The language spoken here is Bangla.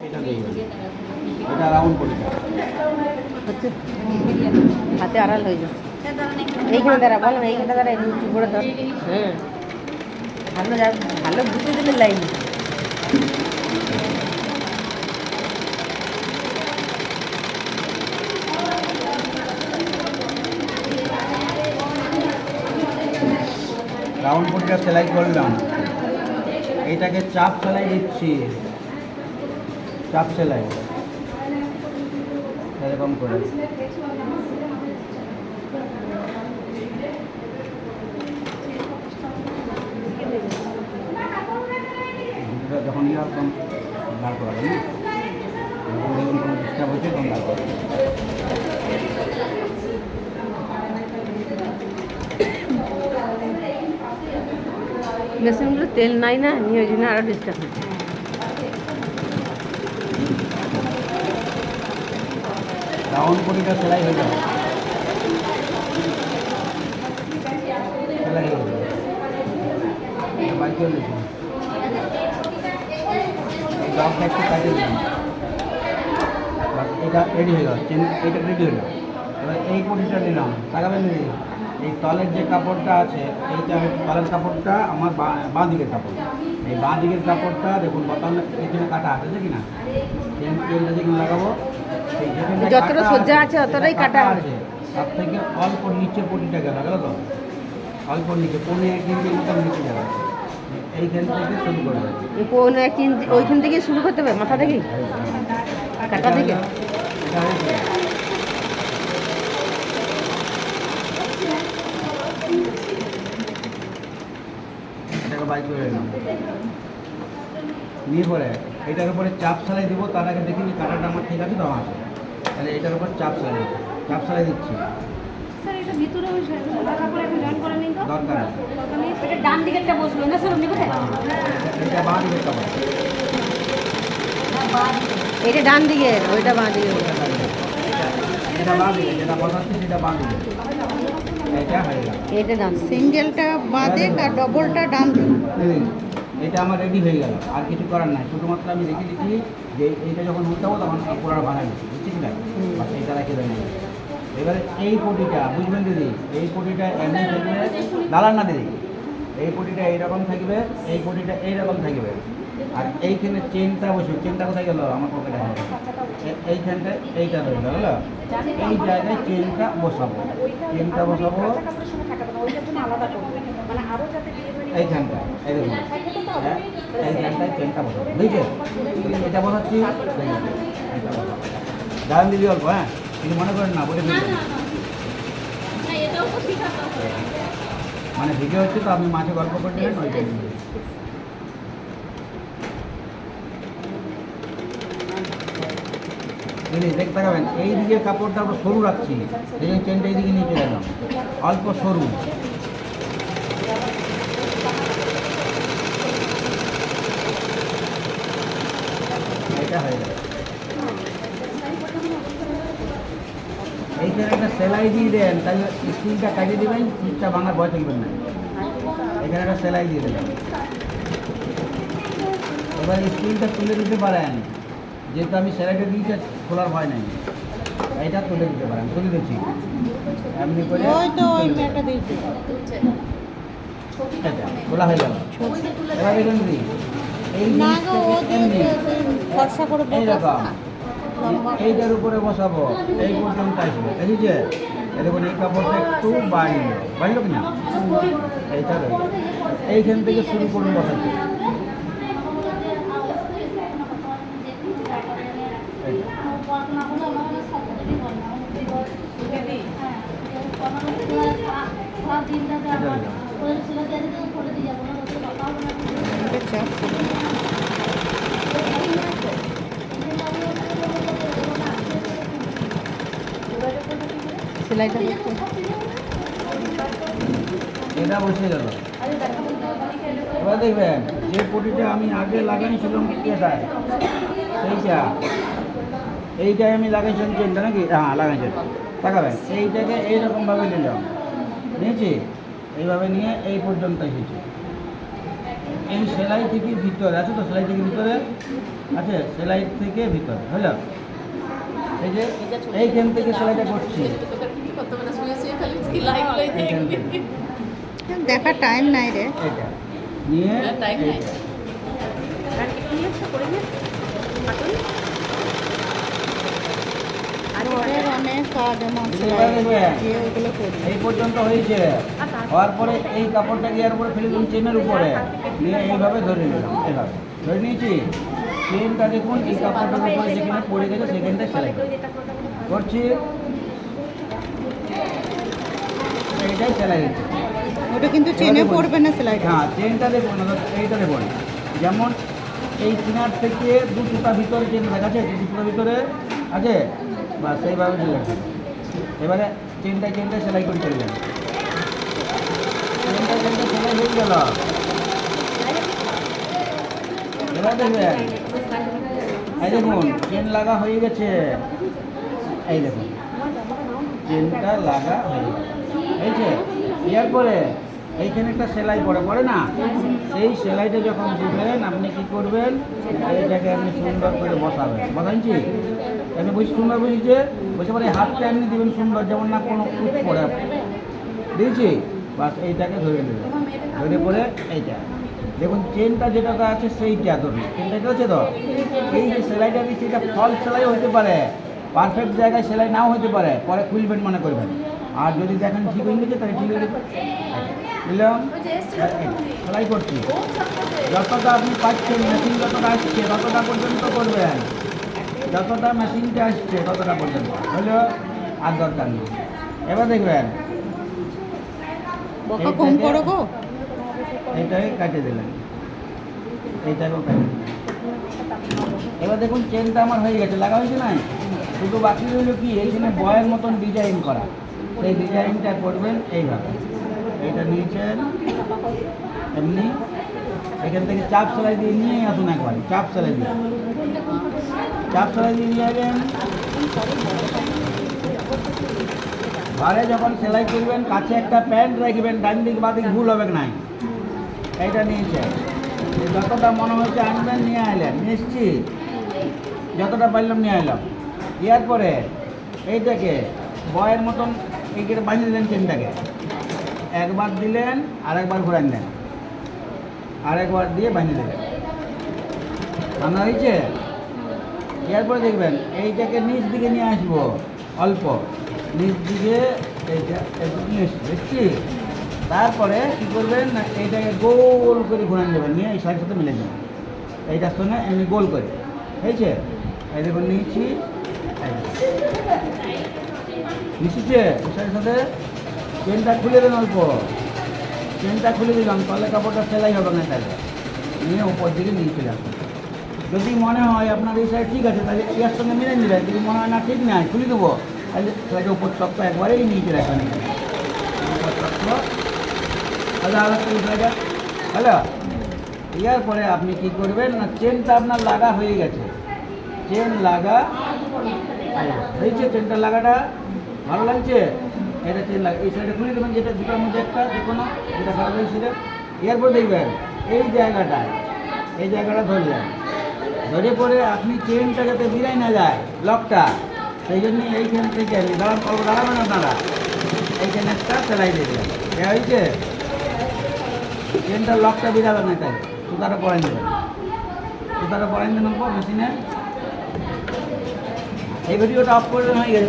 এটা রাউন্ড পলিটা হচ্ছে হাতে আড়াল হয়ে যায়। এইখানে দাঁড়া বলো না, এইখানে দাঁড়া লুচি করে ধর। হ্যাঁ ভালো ভালো বুঝে দিলে লাইন। রাউন্ড পলিটা সেলাই করলাম, এইটাকে চাপ সেলাই দিচ্ছি। চাপ সেলাই এরকম করে যখন তখন দাঁড় করাবেন না, যখন দেখুন কোনো ডিস্টার্ব হচ্ছে তখন দাঁড় করাবেন। মেশিনগুলো তেল নাই না, নিয়ে ওই জন্য আরও ডিস্টার্ব হচ্ছে। রাউন্ড পলিটা সেলাই হয়ে যাবে, সেলাই হয়ে যাবে। বাইক চলেছে জবটা একটু কাটিয়ে দিলাম, এটা রেডি হয়ে গেল। এটা রেডি হয়ে গেল। এবার এই পলিটা নিলাম, তাকাবেন দিদি, এই তলের যে কাপড়টা আছে, এইটা তলের কাপড়টা আমার বাঁ দিকের কাপড়। এই বাঁ দিকের কাপড়টা দেখুন বোতাম এখানে কাটা আছে কি না, চেনটা যেখানে লাগাবো সেই যতটা সোজা আছে অতটাই কাটা আছে। তার থেকে অল্প নিচে পটিটা গেল তো, অল্প নিচে 1.5 ইঞ্চির মতো নিচে যাবে। এইখান থেকে শুরু করবে, 1 ইঞ্চি ওইখান থেকে শুরু করতে হবে, মাথা থেকে কাটা থেকে। এটাকে বাইক করে নিলাম, নিয়ে পরে এটার উপরে চাপ সেলাই দেবো। তার আগে দেখিনি কাটাটা আমার ঠিক আছে তো আছে, তাহলে এটার উপর চাপ সেলাই দিচ্ছি। দরকার আছে, ডান দিকেরটা বসলো না স্যার, এটা বাঁ দিকের কাপড়, এটা ডান দিকের, ওইটা বাঁ দিকে। এটা বাঁ দিকে, যেটা বসাচ্ছি সেটা বাঁ দিকে। এটা হয়ে গেল, এটা ডান। সিঙ্গেলটা বাদে আর ডবলটা ডান দিক। এটা আমার রেডি হয়ে গেল, আর কিছু করার নাই। শুধুমাত্র আমি রেখে দিচ্ছি যে এইটা যখন উল্টাবো তখন পুরো বানাই দিচ্ছি, বুঝছি কি না, বাস এইটা রেখে দেবেন। এবারে এই পটিটা বুঝবেন দিদি, এই পটিটা এমনি থাকবে, দাঁড়ান না দিদি, এই পটিটা এইরকম থাকবে, এই পটিটা এইরকম থাকবে। আর এইখানে চেনটা বসবে, চেনটা কোথায় গেল আমার পকেটে, এইখানটায় এইটা রয়ে গেল, এই জায়গায় চেনটা বসাবো। চেনটা বসাবো এইখানটায়, এই দেখুন হ্যাঁ, এইখানটায় চেনটা বসাবো, বুঝছে? এটা বসাচ্ছি, দাঁড়ান দিদি অল্প, হ্যাঁ কিছু মনে করেন না, বলে দিন। মানে ভিডিও হচ্ছে তো, আপনি মাঝে গল্প করে দিলেন ওইটাই। দেখতে পাবেন এই দিকের কাপড়টা আমরা সরু রাখছি, এই চেনটা এইদিকে নিয়ে চলে এলাম, অল্প সরু। এটা হয়ে যাবে। এইখানে একটা সেলাই দিয়ে দেন, তাহলে স্টিলটা কাটিয়ে দেবেন, স্টিলটা ভাঙার ভয় থাকবেন না। এখানে একটা সেলাই দিয়ে দেবেন। এবার স্টিলটা তুলে দিতে পারেন, যেহেতু আমি সেলাইটা দিয়েছি খোলার ভয় নাই, এইটা তুলে দিতে পারেন। তুলে দিচ্ছি এমনি করে, খোলা হয়ে গেল। এবার দেখুন দিদি, এই এইরকম এইটার উপরে বসাবো, এই পর্যন্ত আসবে, বুঝেছে? দেখুন এই কাপড়টা একটু বাড়লো কিনা, এইটা রয়েছে। এইখান থেকে শুরু করুন বসাতে। সেলাইটা এটা বসে গেল। এবার দেখবেন যে পটিটা আমি আগে লাগাইছিলাম এটায়, এইটাই আমি লাগাইছিলাম চেনটা নাকি, হ্যাঁ লাগাইছেন, তাকাবেন এইটাকে এইরকমভাবে নিলাম, নিয়েছি এইভাবে নিয়ে এই পর্যন্ত এসেছি। এই সেলাই থেকে ভিতরে আছে তো, সেলাই থেকে ভিতরে আছে, সেলাই থেকে ভিতরে হলো। এই যে এইখান থেকে সেলাইটা করছি, এইখান থেকে দেখার টাইম নাই রে। এটা নিয়ে এইটা। ঘরের অনেক কাজ আমার এবার দেখবেন, যে ওইগুলো করি। এই পর্যন্ত হয়েছে, হওয়ার পরে এই কাপড়টা গিয়ে উপরে ফেলে দিলাম চেনের উপরে, নিয়ে এইভাবে ধরে নিলাম, এইভাবে ধরে নিয়েছি। চেনটা দেখুন এই কাপড়টার উপরে যেখানে পড়ে গেছে সেখানটা সেলাই করছি, এইটাই সেলাই হচ্ছে। ওটা কিন্তু চেনে পড়বে না সেলাইটা। হ্যাঁ, চেনটা দেখুন, এইটা দেখুন, যেমন এই কিনার থেকে দু সুতা ভিতরে চেন আছে, দু সুতা ভিতরে আছে, বা সেইভাবে দিলেন। এবারে চেনটা সেলাই করে চলবেন, চেনটা সেলাই হয়ে গেল। এবার দেখবেন, এই দেখুন চেন লাগা হয়ে গেছে, এই দেখুন চেনটা লাগা হয়ে গেছে, এই যে ইয়ার পরে এইখানে একটা সেলাই পড়ে না, সেই সেলাইটা যখন দিবেন আপনি কি করবেন, এইটাকে আপনি সুন্দর করে বসাবেন, বসাচ্ছি আপনি বুঝি সুন্দর বুঝিছে, বসে পরে হাতটা এমনি দিবেন সুন্দর, যেমন না কোনো কুচ পড়ে দিয়েছি, বাস এইটাকে ধরে নেবেন, ধরে পরে এইটা দেখুন চেনটা যেটা আছে সেইটা ধরুন, চেনটা হচ্ছে তো এই যে সেলাইটা দিচ্ছি এটা ফল সেলাই হতে পারে, পারফেক্ট জায়গায় সেলাই নাও হতে পারে, পরে খুলবেন মনে করবেন। আর যদি দেখেন ঠিক হয়ে গেছে তাহলে ঠিক হয়ে গেছে, বুঝলাম। সেলাই করছি, যতটা আপনি পাচ্ছেন মেশিন যতটা আসছে ততটা পর্যন্ত করবেন, যতটা মেশিনটা আসছে ততটা পর্যন্ত হলো, আর দরকার নেই। এবার দেখবেন বকা কম করো গো। এইটাকে কাটে দিলেন, এইটাকেও কাটে দিলেন। এবার দেখুন চেনটা আমার হয়ে গেছে, লাগা হয়েছে না, শুধু বাকি রইল কি এইখানে বয়ের মতন ডিজাইন করা, সেই ডিজাইনটা করবেন এইভাবে। এইটা নিয়েছেন এমনি, এখান থেকে চাপ সেলাই দিয়ে নিয়ে আসুন, একবার চাপ সেলাই দিয়ে নিয়ে যাবেন। ঘরে যখন সেলাই করবেন কাছে একটা প্যান্ট রাখবেন, ডান দিক বা দিক ভুল হবে না। এইটা নিয়েছে, যতটা মনে হচ্ছে আনবেন, নিয়ে আইলেন, নিশ্চিত যতটা পারলাম নিয়ে এলাম। দেওয়ার পরে এইটাকে বয়ের মতন এইটা বাঁধিয়ে দিলেন, চেনটাকে একবার দিলেন, আরেকবার ঘুরান দেন, আরেকবার দিয়ে বাঁধিয়ে দিলেন, বাঁধা হয়েছে। এরপরে দেখবেন এইটাকে নিচ দিকে নিয়ে আসবো, অল্প নিচ দিকে এইটা নিয়ে আসবো, দেখছি। তারপরে কী করবেন না, এইটাকে গোল করে ঘুরান দেবেন, নিয়ে এই শাড়ির সাথে মিলে যাবেন, এইটার সঙ্গে এমনি গোল করে, হয়েছে। এই দেখুন নিয়েছি, নিচেছে এই শাড়ির সাথে চেনটা খুলে দেন, অল্প চেনটা খুলে দিলাম, তাহলে কাপড়টা সেলাই হবে না, তাহলে নিয়ে উপর দিকে নিয়ে চলে আসুন। যদি মনে হয় আপনার এই সাইড ঠিক আছে তাহলে এর সঙ্গে মিলে নেবেন, যদি মনে হয় না ঠিক নাই খুলে দেবো, তাহলে সেটাকে উপর চক্র একবারেই নিচে রাখবেন, উপর চক্র আলাদা আলাদা করে সেলাইটা হ্যালো। ইয়ার পরে আপনি কি করবেন না, চেনটা আপনার লাগা হয়ে গেছে, চেন লাগা হয়েছে, চেনটা লাগাটা ভালো লাগছে, এটা চেন লাগা এই সাইডে খুলে দেবেন, যেটা দুটার মধ্যে একটা যে কোনো যেটা খারাপ হয়েছিল। এরপর দেখবেন এই জায়গাটা ধরলেন, ধরে পরে আপনি চেনটা যাতে বিরাই না যায় লকটা, সেই জন্য এইখান থেকে দাঁড়াবেন আপনারা, এইখানে একটা সেলাই দিয়ে দেবেন, হয়েছে চেনটা লকটা বিরাবেন না, তাই সুতাটা পরাই দেবেন, সুতাটা পরাই দেন মেশিনে। এই ভিডিওটা অফ করে হয়ে গেছে।